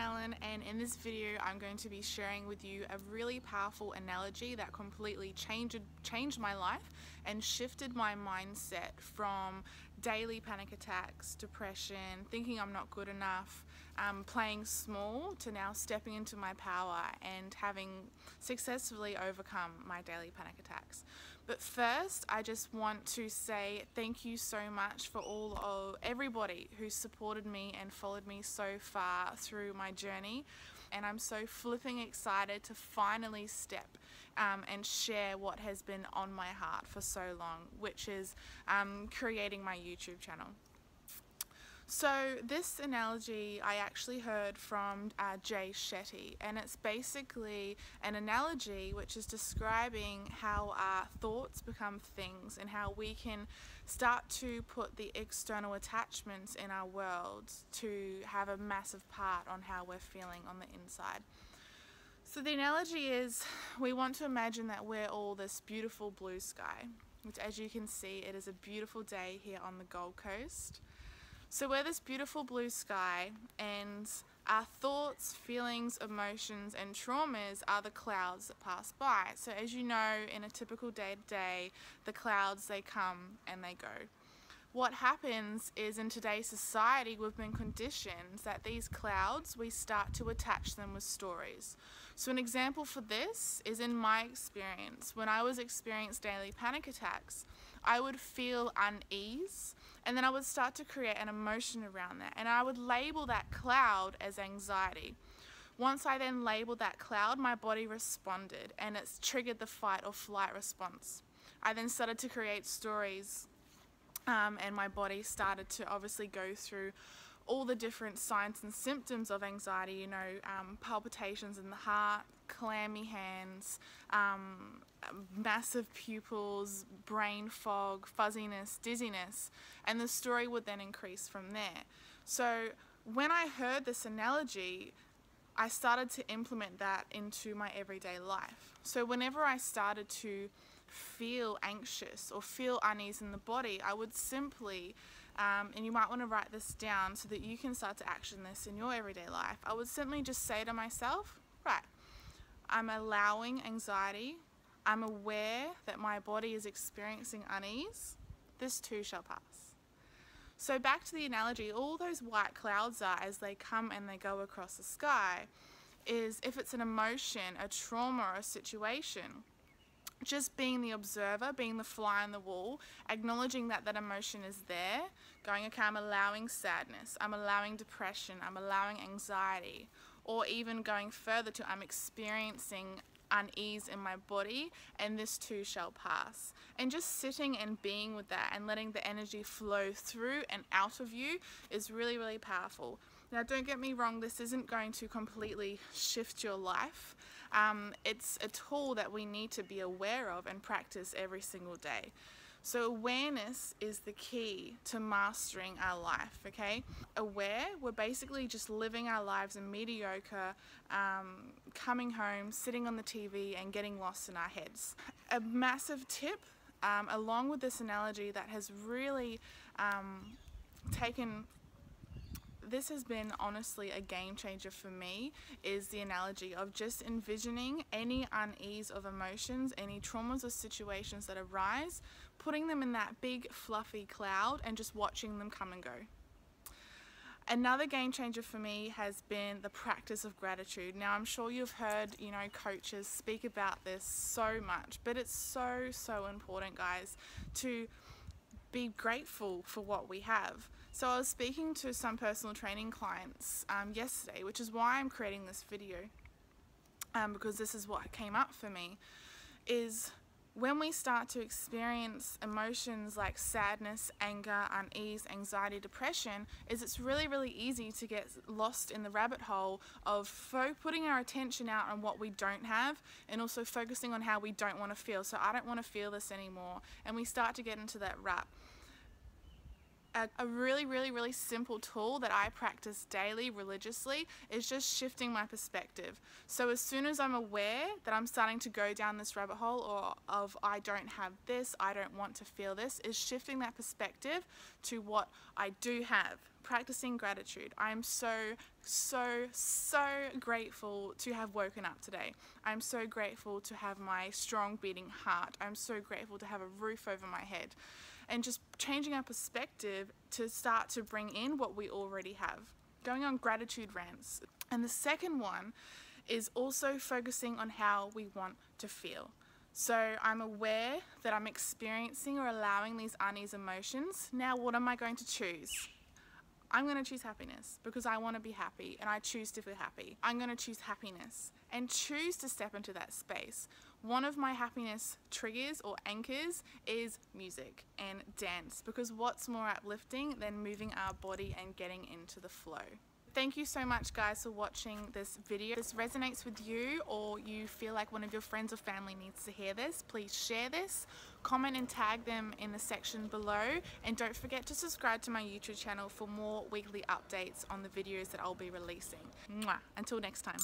Ellen, and in this video I'm going to be sharing with you a really powerful analogy that completely changed my life and shifted my mindset from daily panic attacks, depression, thinking I'm not good enough, playing small, to now stepping into my power and having successfully overcome my daily panic attacks. But first, I just want to say thank you so much for everybody who supported me and followed me so far through my journey, and I'm so flipping excited to finally step and share what has been on my heart for so long, which is creating my YouTube channel. So this analogy I actually heard from Jay Shetty, and it's basically an analogy which is describing how our thoughts become things and how we can start to put the external attachments in our world to have a massive part on how we're feeling on the inside. So the analogy is, we want to imagine that we're all this beautiful blue sky, which, as you can see, it is a beautiful day here on the Gold Coast. So we're this beautiful blue sky, and our thoughts, feelings, emotions and traumas are the clouds that pass by. So as you know, in a typical day-to-day, the clouds, they come and they go. What happens is, in today's society, we've been conditioned that these clouds, we start to attach them with stories. So an example for this is, in my experience, when I was experiencing daily panic attacks, I would feel unease, and then I would start to create an emotion around that, and I would label that cloud as anxiety. Once I then labeled that cloud, my body responded, and it's triggered the fight or flight response. I then started to create stories, and my body started to obviously go through all the different signs and symptoms of anxiety, you know, palpitations in the heart, clammy hands, massive pupils, brain fog, fuzziness, dizziness, and the story would then increase from there. So when I heard this analogy, I started to implement that into my everyday life. So whenever I started to feel anxious or feel unease in the body, I would simply, and you might want to write this down so that you can start to action this in your everyday life, I would simply just say to myself, right, I'm allowing anxiety, I'm aware that my body is experiencing unease, this too shall pass. So back to the analogy, all those white clouds are, as they come and they go across the sky, is if it's an emotion, a trauma, or a situation, just being the observer, being the fly on the wall, acknowledging that that emotion is there, going, okay, I'm allowing sadness, I'm allowing depression, I'm allowing anxiety, or even going further to, I'm experiencing unease in my body, and this too shall pass. And just sitting and being with that and letting the energy flow through and out of you is really, really powerful. Now, don't get me wrong, this isn't going to completely shift your life. It's a tool that we need to be aware of and practice every single day. So awareness is the key to mastering our life, okay? Aware, we're basically just living our lives in mediocre, coming home, sitting on the TV and getting lost in our heads. A massive tip, along with this analogy, that has really this has been honestly a game changer for me, is the analogy of just envisioning any unease of emotions, any traumas or situations that arise, putting them in that big fluffy cloud and just watching them come and go. Another game changer for me has been the practice of gratitude. Now, I'm sure you've heard, you know, coaches speak about this so much, but it's so, so important, guys, to be grateful for what we have. So I was speaking to some personal training clients yesterday, which is why I'm creating this video, because this is what came up for me, is when we start to experience emotions like sadness, anger, unease, anxiety, depression, is it's really, really easy to get lost in the rabbit hole of putting our attention out on what we don't have, and also focusing on how we don't want to feel. So I don't want to feel this anymore, and we start to get into that rut. A really simple tool that I practice daily religiously is just shifting my perspective. So as soon as I'm aware that I'm starting to go down this rabbit hole or of I don't have this, I don't want to feel this, is shifting that perspective to what I do have. Practicing gratitude. I am so grateful to have woken up today. I'm so grateful to have my strong beating heart. I'm so grateful to have a roof over my head. And just changing our perspective to start to bring in what we already have. Going on gratitude rants. And the second one is also focusing on how we want to feel. So I'm aware that I'm experiencing or allowing these unease emotions. Now what am I going to choose? I'm going to choose happiness because I want to be happy and I choose to feel happy. I'm going to choose happiness and choose to step into that space. One of my happiness triggers or anchors is music and dance, because what's more uplifting than moving our body and getting into the flow. Thank you so much guys for watching this video. If this resonates with you or you feel like one of your friends or family needs to hear this, please share this, comment and tag them in the section below, and don't forget to subscribe to my YouTube channel for more weekly updates on the videos that I'll be releasing. Mwah. Until next time.